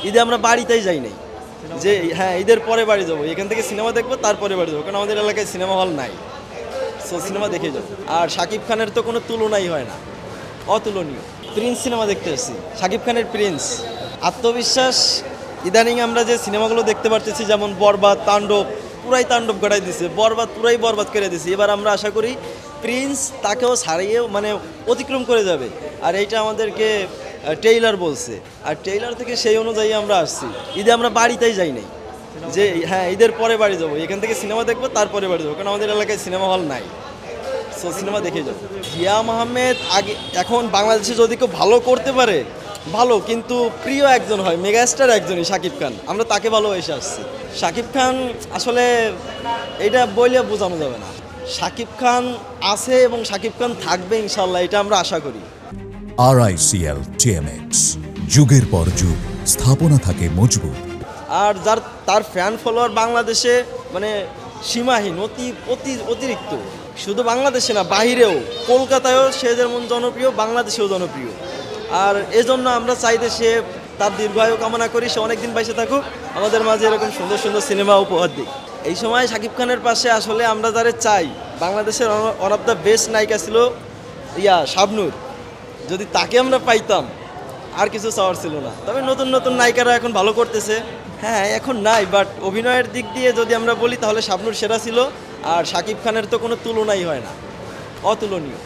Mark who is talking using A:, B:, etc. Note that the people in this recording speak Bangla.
A: ঈদে আমরা বাড়িতেই যাই নাই, যে হ্যাঁ ঈদের পরে বাড়ি যাবো, এখান থেকে সিনেমা দেখবো তারপরে বাড়ি যাবো, কারণ আমাদের এলাকায় সিনেমা হল নাই। সো সিনেমা দেখে যাবো। আর শাকিব খানের তো কোনো তুলনাই হয় না, অতুলনীয়। প্রিন্স সিনেমা দেখতে এসেছি, শাকিব খানের প্রিন্স। আত্মবিশ্বাস, ইদানিং আমরা যে সিনেমাগুলো দেখতে পারতেছি যেমন বরবাদ, তাণ্ডব, পুরাই তাণ্ডব গড়াই দিছে, বরবাদ পুরাই বরবাদ করে দিছে। এবার আমরা আশা করি প্রিন্স তাকেও ছাড়িয়েও মানে অতিক্রম করে যাবে। আর এইটা আমাদেরকে টেইলার বলছে, আর টেইলার থেকে সেই অনুযায়ী আমরা আসছি। ঈদে আমরা বাড়িতেই যাই নাই, যে হ্যাঁ ঈদের পরে বাড়ি যাবো, এখান থেকে সিনেমা দেখবো তারপরে বাড়ি যাবো, কারণ আমাদের এলাকায় সিনেমা হল নাই। সো সিনেমা দেখে যাবো। হিয়াম আহমেদ আগে, এখন বাংলাদেশে যদি কেউ ভালো করতে পারে ভালো, কিন্তু প্রিয় একজন হয়, মেগাস্টার একজনই শাকিব খান, আমরা তাকে ভালোবেসে আসছি। শাকিব খান আসলে এটা বইলে বোঝানো যাবে না। শাকিব খান আছে এবং শাকিব খান থাকবে ইনশাল্লাহ, এটা আমরা আশা করি।
B: RICL TMX, যুগের পর যুগ স্থাপনা থাকে মজবুত।
A: আর তার ফ্যান ফলোয়ার বাংলাদেশে মানে সীমাহীন, অতিরিক্ত। শুধু বাংলাদেশে না, বাহিরেও, কলকাতায়ও সে যেমন জনপ্রিয়, বাংলাদেশেও জনপ্রিয়। আর এজন্য আমরা চাই যে সে তার দীর্ঘায়ু কামনা করি, সে অনেকদিন বাইসে থাকুক, আমাদের মাঝে এরকম সুন্দর সুন্দর সিনেমা উপহার দিক। এই সময় শাকিব খানের পাশে আসলে আমরা যারা চাই, বাংলাদেশের ওয়ান অফ দ্য বেস্ট নায়িকা ছিল শাবনূর। যদি তাকে আমরা পাইতাম আর কিছু চাওয়ার ছিল না। তবে নতুন নতুন নায়িকারা এখন ভালো করতেছে। হ্যাঁ এখন নাই, বাট অভিনয়ের দিক দিয়ে যদি আমরা বলি তাহলে শাবনূর সেরা ছিল। আর শাকিব খানের তো কোনো তুলনাই হয় না, অতুলনীয়।